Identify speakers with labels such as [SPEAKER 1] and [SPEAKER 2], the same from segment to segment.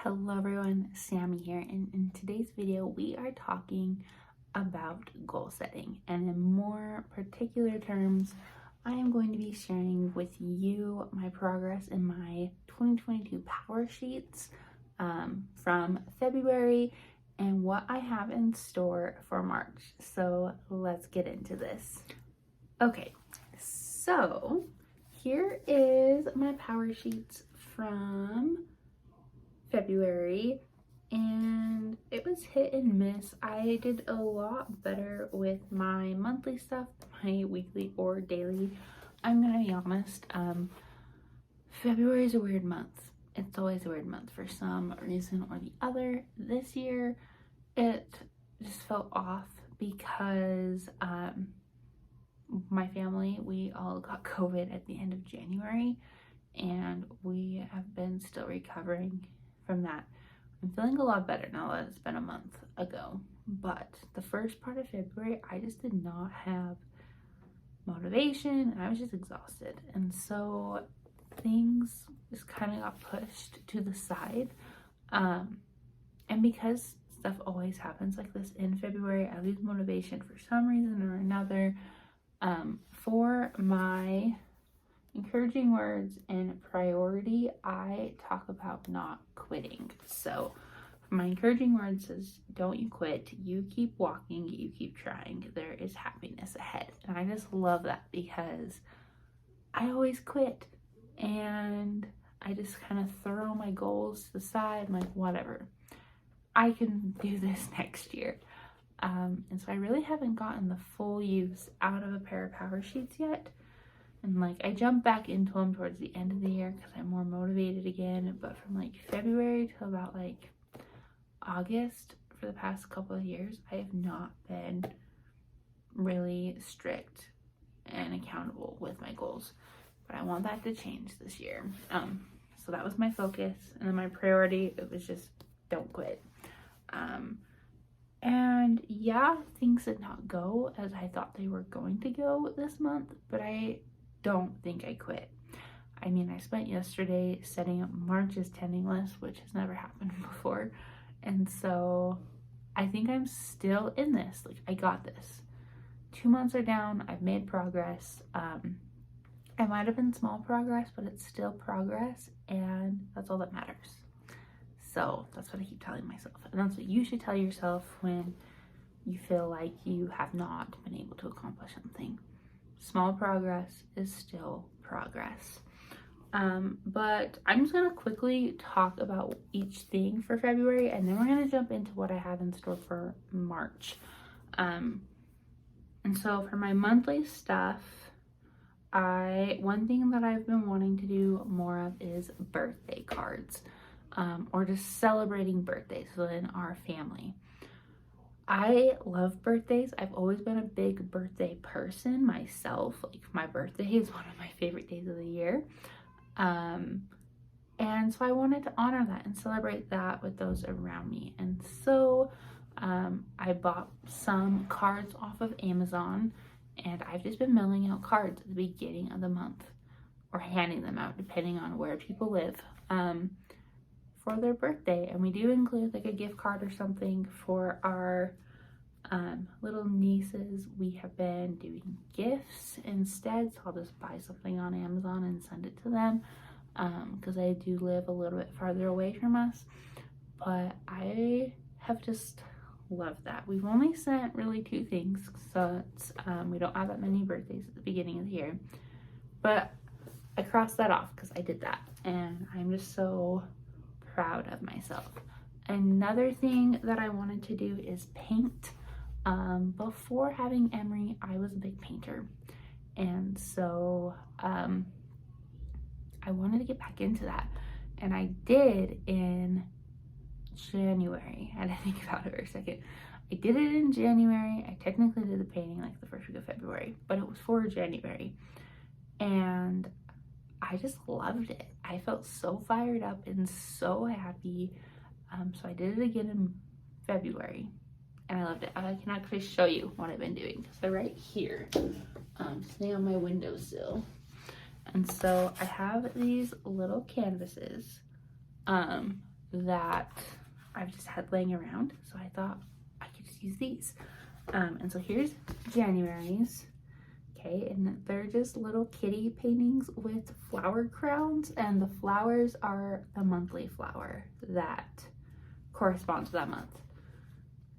[SPEAKER 1] Hello everyone, Sammy here, and in today's video we are talking about goal setting, and in more particular terms I am going to be sharing with you my progress in my 2022 PowerSheets from February and what I have in store for March. So let's get into this. Okay, so here is my PowerSheets from February, and it was hit and miss. I did a lot better with my monthly stuff than my weekly or daily. I'm gonna be honest, February is a weird month. It's always a weird month for some reason or the other. This year it just felt off because my family, we all got COVID at the end of January, and we have been still recovering from that. I'm feeling a lot better now that it's been a month ago, but the first part of February I just did not have motivation and I was just exhausted, and so things just kind of got pushed to the side, and because stuff always happens like this in February, I lose motivation for some reason or another. For my encouraging words and priority, I talk about not quitting. So my encouraging word says, don't you quit, you keep walking, you keep trying, there is happiness ahead. And I just love that because I always quit and I just kind of throw my goals to the side. I'm like, whatever, I can do this next year. And so I really haven't gotten the full use out of a pair of PowerSheets yet. And like I jump back into them towards the end of the year because I'm more motivated again. But from like February to about like August, for the past couple of years, I have not been really strict and accountable with my goals. But I want that to change this year. So that was my focus, and then my priority, it was just don't quit. And yeah, things did not go as I thought they were going to go this month, but I don't think I quit. I mean, I spent yesterday setting up March's tending list, which has never happened before, and so I think I'm still in this. Like, I got this. 2 months are down, I've made progress. It might have been small progress, but it's still progress, and that's all that matters. So that's what I keep telling myself, and that's what you should tell yourself when you feel like you have not been able to accomplish something. Small progress is still progress. But I'm just gonna quickly talk about each thing for February, and then we're gonna jump into what I have in store for March. And so for my monthly stuff, one thing that I've been wanting to do more of is birthday cards, or just celebrating birthdays within our family. I love birthdays. I've always been a big birthday person myself. Like, my birthday is one of my favorite days of the year. And so I wanted to honor that and celebrate that with those around me. And so I bought some cards off of Amazon, and I've just been mailing out cards at the beginning of the month, or handing them out depending on where people live, for their birthday. And we do include like a gift card or something for our little nieces. We have been doing gifts instead, so I'll just buy something on Amazon and send it to them, because they do live a little bit farther away from us. But I have just loved that. We've only sent really 2 things, so it's, we don't have that many birthdays at the beginning of the year, but I crossed that off because I did that, and I'm just so proud of myself. Another thing that I wanted to do is paint. Before having Emery, I was a big painter, and so I wanted to get back into that, and I did in January. I had to think about it for a second. I did it in January. I technically did the painting like the first week of February, but it was for January, and I just loved it. I felt so fired up and so happy. So I did it again in February, and I loved it. I can actually show you what I've been doing. So right here, sitting on my windowsill. And so I have these little canvases, that I've just had laying around, so I thought I could just use these. And so here's January's. Okay, and they're just little kitty paintings with flower crowns, and the flowers are the monthly flower that corresponds to that month.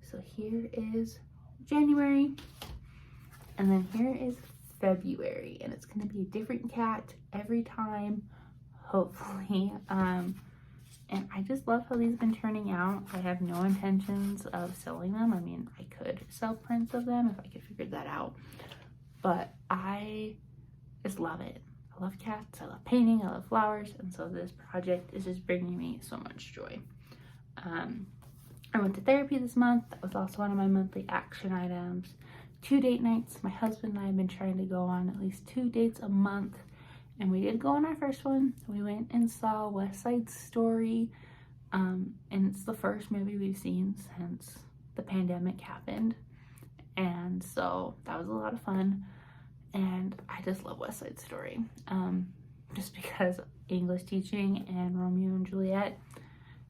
[SPEAKER 1] So here is January, and then here is February, and it's going to be a different cat every time, hopefully. And I just love how these have been turning out. I have no intentions of selling them. I mean, I could sell prints of them if I could figure that out, but I just love it. I love cats, I love painting, I love flowers, and so this project is just bringing me so much joy. I went to therapy this month. That was also one of my monthly action items. 2 date nights. My husband and I have been trying to go on at least 2 dates a month, and we did go on our first one. We went and saw West Side Story, and it's the first movie we've seen since the pandemic happened, and so that was a lot of fun. And I just love West Side Story, just because English teaching and Romeo and Juliet,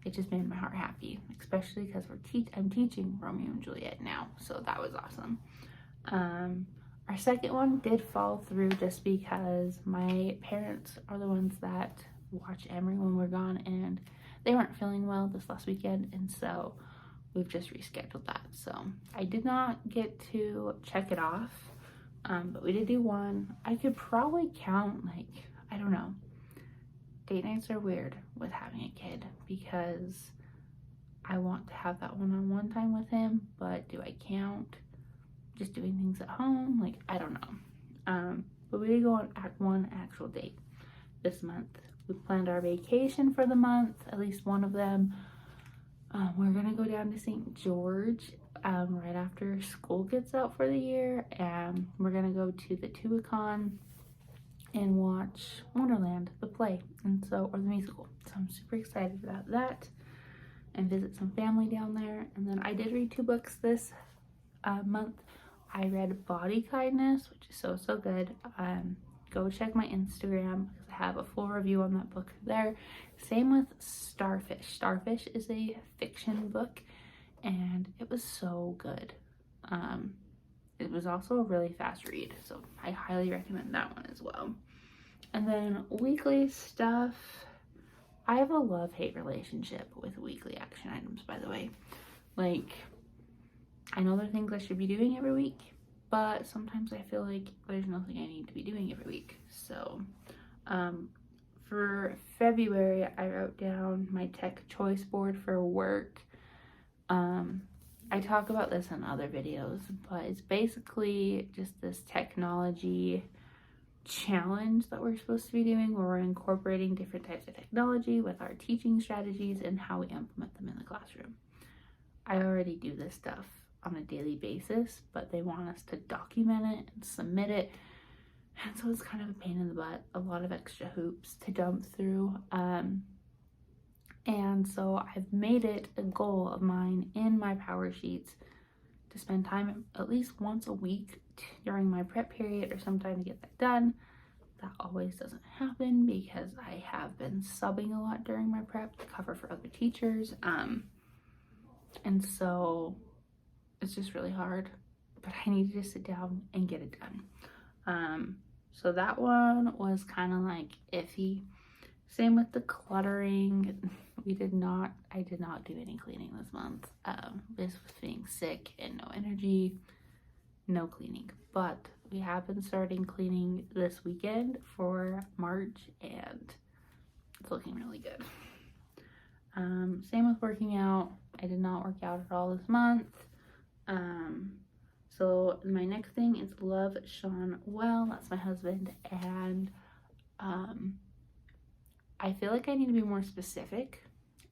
[SPEAKER 1] it just made my heart happy, especially because I'm teaching Romeo and Juliet now, so that was awesome. Our second one did fall through just because my parents are the ones that watch Emery when we're gone, and they weren't feeling well this last weekend, and so we've just rescheduled that. So I did not get to check it off, but we did do one. I could probably count, like, I don't know. Date nights are weird with having a kid because I want to have that one-on-one time with him, but do I count just doing things at home? Like, I don't know. But we did go on one actual date this month. We planned our vacation for the month, at least one of them. We're gonna go down to St. George right after school gets out for the year, and we're gonna go to the Tubicon and watch Wonderland, the play, or the musical. So I'm super excited about that, and visit some family down there. And then I did read 2 books this month. I read Body Kindness, which is so good. Go check my Instagram because I have a full review on that book there. Same with Starfish. Starfish is a fiction book, and it was so good. It was also a really fast read, so I highly recommend that one as well. And then weekly stuff. I have a love-hate relationship with weekly action items, by the way. Like, I know there are things I should be doing every week, but sometimes I feel like there's nothing I need to be doing every week. So, for February, I wrote down my tech choice board for work. I talk about this in other videos, but it's basically just this technology challenge that we're supposed to be doing where we're incorporating different types of technology with our teaching strategies and how we implement them in the classroom. I already do this stuff on a daily basis, but they want us to document it and submit it, and so it's kind of a pain in the butt, a lot of extra hoops to jump through. And so I've made it a goal of mine in my PowerSheets to spend time at least once a week during my prep period or sometime to get that done. That always doesn't happen because I have been subbing a lot during my prep to cover for other teachers. And so it's just really hard, but I need to just sit down and get it done. So that one was kind of like iffy. Same with decluttering. I did not do any cleaning this month. This was being sick and no energy, no cleaning. But we have been starting cleaning this weekend for March, and it's looking really good. Same with working out. I did not work out at all this month. So my next thing is Love Sean Well. That's my husband, and I feel like I need to be more specific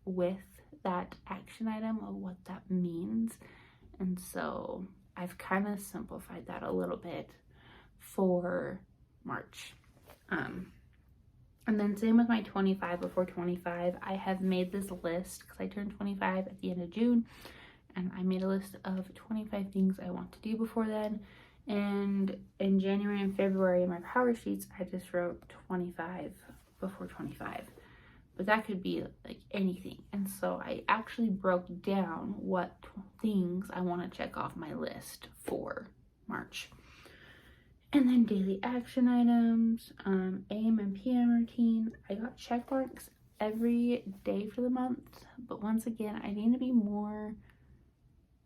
[SPEAKER 1] with that action item of what that means. And so I've kind of simplified that a little bit for March. And then same with my 25 before 25. I have made this list because I turned 25 at the end of June, and I made a list of 25 things I want to do before then. And in January and February in my PowerSheets, I just wrote 25 before 25, but that could be like anything. And so I actually broke down what things I want to check off my list for March. And then daily action items, AM and PM routine. I got check marks every day for the month, but once again, I need to be more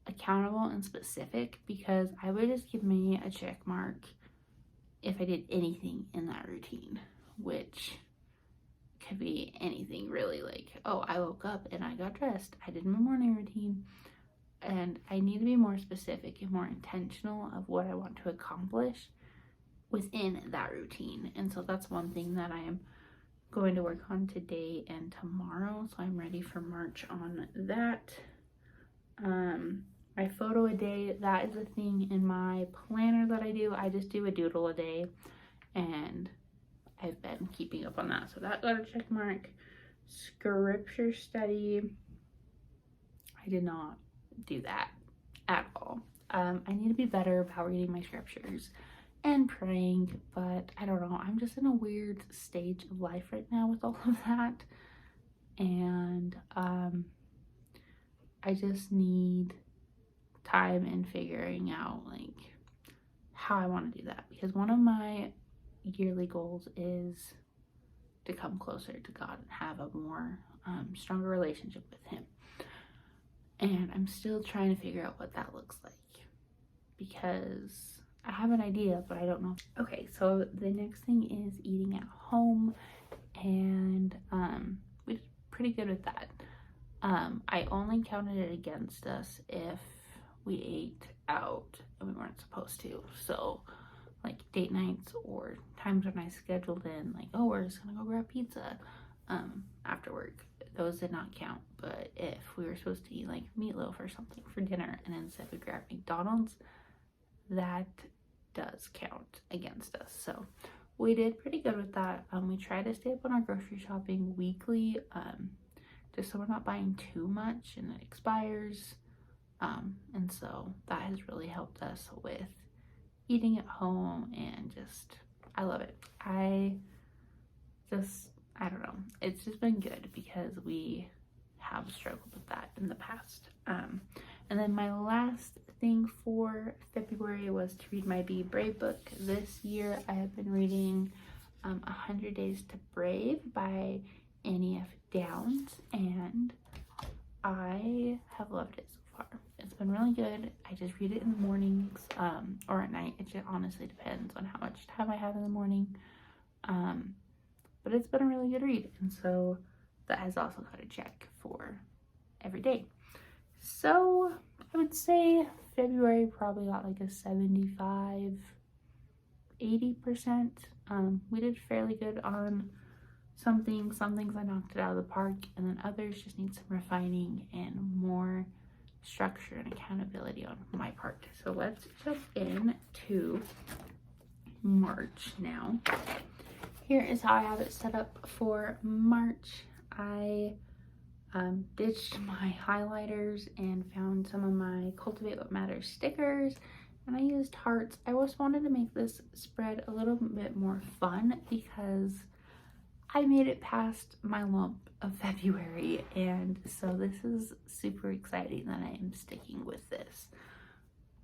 [SPEAKER 1] accountable and specific, because I would just give me a check mark if I did anything in that routine, which could be anything really, like, oh, I woke up and I got dressed, I did my morning routine. And I need to be more specific and more intentional of what I want to accomplish within that routine. And so that's one thing that I am going to work on today and tomorrow, so I'm ready for March on that. My photo a day, that is a thing in my planner that I do. I just do a doodle a day, and I've been keeping up on that, so that got a check mark. Scripture study, I did not do that at all. I need to be better about reading my scriptures and praying, but I don't know, I'm just in a weird stage of life right now with all of that, and I just need time in figuring out like how I want to do that, because one of my yearly goals is to come closer to God and have a more stronger relationship with him. And I'm still trying to figure out what that looks like, because I have an idea, but I don't know. Okay, so the next thing is eating at home, and we did pretty good with that. I only counted it against us if we ate out and we weren't supposed to. So like date nights or times when I scheduled in, like, oh, we're just gonna go grab pizza after work, those did not count. But if we were supposed to eat like meatloaf or something for dinner and instead we grabbed McDonald's, that does count against us. So we did pretty good with that. We try to stay up on our grocery shopping weekly, just so we're not buying too much and it expires. And so that has really helped us with eating at home, and just, I love it. I don't know, it's just been good because we have struggled with that in the past. And then my last thing for February was to read my Be Brave book. This year I have been reading 100 Days to Brave by Annie F. Downs, and I have loved it so far. It's been really good. I just read it in the mornings or at night. It just honestly depends on how much time I have in the morning. But it's been a really good read, and so that has also got a check for every day. So I would say February probably got like a 75-80%. We did fairly good on some things I knocked it out of the park, and then others just need some refining and more structure and accountability on my part. So let's jump into March now. Here is how I have it set up for March. I ditched my highlighters and found some of my Cultivate What Matter stickers, and I used hearts. I just wanted to make this spread a little bit more fun because I made it past my lump of February, and so this is super exciting that I am sticking with this.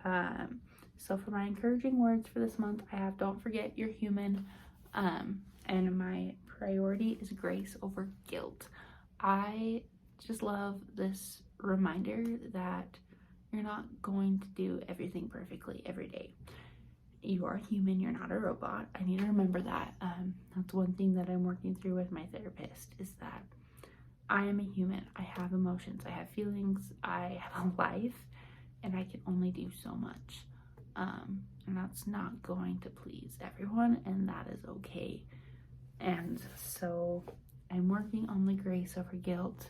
[SPEAKER 1] So for my encouraging words for this month, I have don't forget you're human, and my priority is grace over guilt. I just love this reminder that you're not going to do everything perfectly every day. You are human, you're not a robot. I need to remember that. That's one thing that I'm working through with my therapist, is that I am a human. I have emotions, I have feelings, I have a life, and I can only do so much. And that's not going to please everyone, and that is okay. And so I'm working on the grace over guilt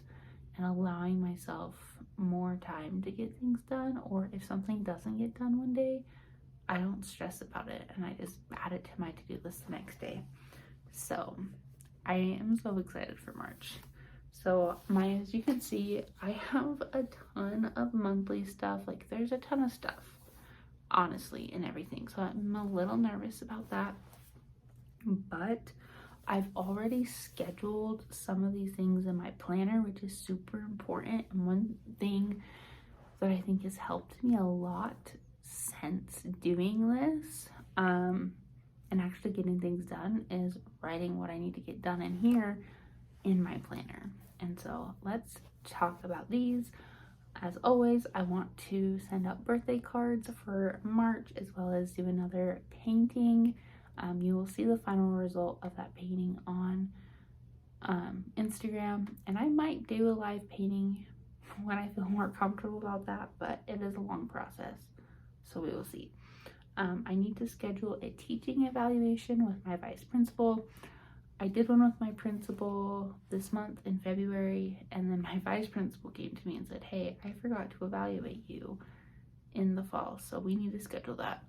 [SPEAKER 1] and allowing myself more time to get things done, or if something doesn't get done one day, I don't stress about it and I just add it to my to-do list the next day. So I am so excited for March. So as you can see, I have a ton of monthly stuff. Like, there's a ton of stuff, honestly, and everything. So I'm a little nervous about that, but I've already scheduled some of these things in my planner, which is super important. And one thing that I think has helped me a lot since doing this, and actually getting things done, is writing what I need to get done in here in my planner. And so let's talk about these. As always, I want to send out birthday cards for March, as well as do another painting. You will see the final result of that painting on Instagram, and I might do a live painting when I feel more comfortable about that, but it is a long process, so we will see. I need to schedule a teaching evaluation with my vice principal. I did one with my principal this month in February, and then my vice principal came to me and said, hey, I forgot to evaluate you in the fall, so we need to schedule that.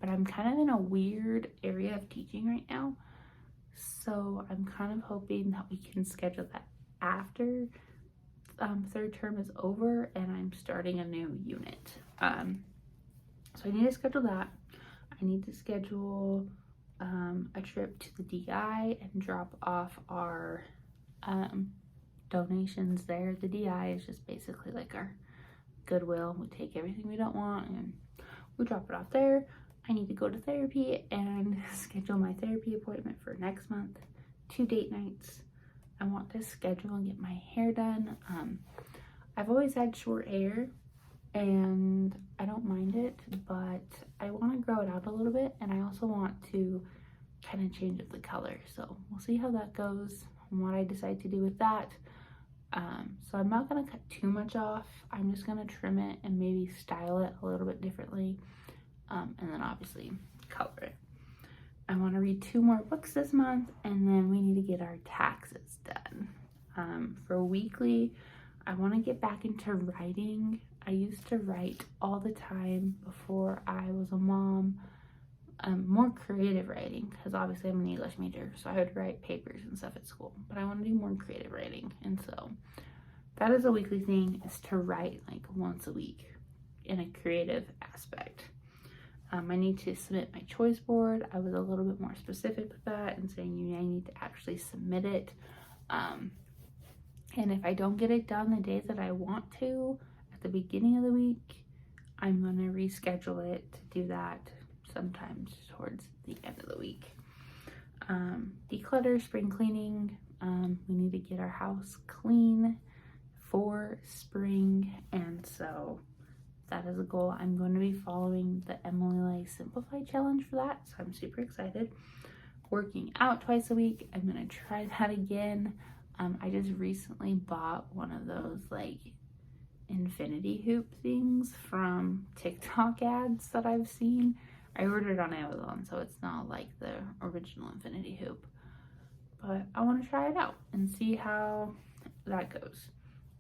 [SPEAKER 1] But I'm kind of in a weird area of teaching right now, so I'm kind of hoping that we can schedule that after third term is over and I'm starting a new unit. So I need to schedule that. I need to schedule a trip to the DI and drop off our donations there. The DI is just basically like our Goodwill. We take everything we don't want and we drop it off there. I need to go to therapy and schedule my therapy appointment for next month. 2 date nights. I want to schedule and get my hair done. I've always had short hair and I don't mind it, but I want to grow it out a little bit, and I also want to kind of change up the color. So we'll see how that goes and what I decide to do with that. So I'm not going to cut too much off. I'm just going to trim it and maybe style it a little bit differently, and then obviously color it. I want to read 2 more books this month, and then we need to get our taxes done. For weekly, I want to get back into writing. I used to write all the time before I was a mom. More creative writing, because obviously I'm an English major, so I would write papers and stuff at school, but I want to do more creative writing. And so that is a weekly thing, is to write like once a week in a creative aspect. I need to submit my choice board. I was a little bit more specific with that and saying I need to actually submit it. And if I don't get it done the days that I want to at the beginning of the week, I'm going to reschedule it to do that sometimes towards the end of the week. Declutter, spring cleaning. We need to get our house clean for spring, and so that is a goal. I'm going to be following the Emily Lay Simplify Challenge for that, so I'm super excited. Working out twice a week. I'm going to try that again. I just recently bought one of those like infinity hoop things from TikTok ads that I've seen. I ordered on Amazon, so it's not like the original infinity hoop, but I want to try it out and see how that goes.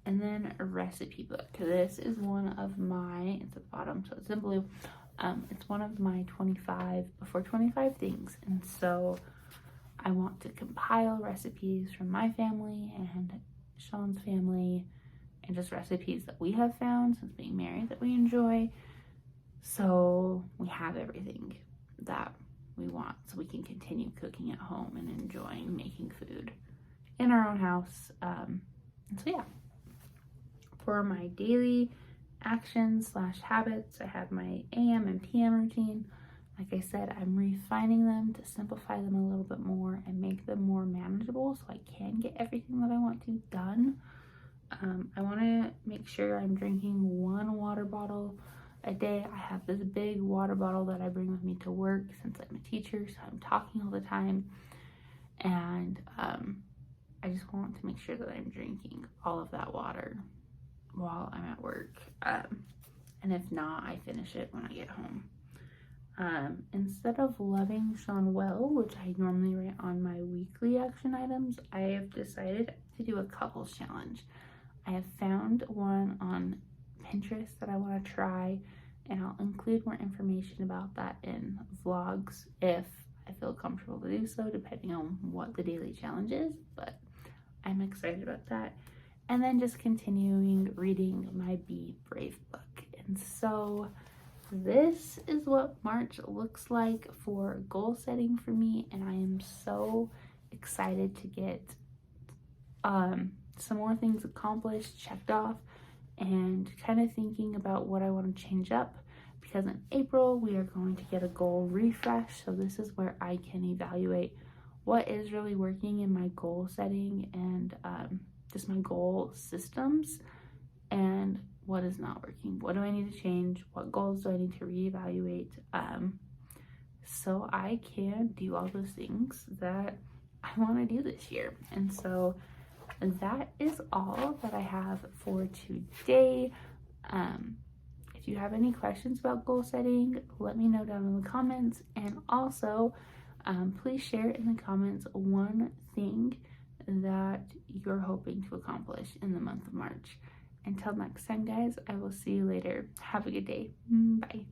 [SPEAKER 1] And then a recipe book. This is one of my, it's at the bottom, so it's in blue. It's one of my 25 before 25 things. And so I want to compile recipes from my family and Sean's family, and just recipes that we have found since being married that we enjoy. So we have everything that we want, so we can continue cooking at home and enjoying making food in our own house. And so yeah. For my daily actions / habits, I have my AM and PM routine. Like I said, I'm refining them to simplify them a little bit more and make them more manageable so I can get everything that I want to done. I want to make sure I'm drinking 1 water bottle a day. I have this big water bottle that I bring with me to work since I'm a teacher, so I'm talking all the time. And I just want to make sure that I'm drinking all of that water while I'm at work, and if not, I finish it when I get home. Instead of loving Sean well, which I normally write on my weekly action items, I have decided to do a couples challenge. I have found one on Pinterest that I want to try, and I'll include more information about that in vlogs if I feel comfortable to do so, depending on what the daily challenge is, but I'm excited about that. And then just continuing reading my Be Brave book. And so this is what March looks like for goal setting for me, and I am so excited to get some more things accomplished, checked off, and kind of thinking about what I want to change up, because in April we are going to get a goal refresh. So this is where I can evaluate what is really working in my goal setting and just my goal systems, and what is not working. What do I need to change? What goals do I need to reevaluate? So I can do all those things that I want to do this year. And so that is all that I have for today. If you have any questions about goal setting, let me know down in the comments. And also, please share in the comments one thing that you're hoping to accomplish in the month of March. Until next time, guys, I will see you later. Have a good day. Bye.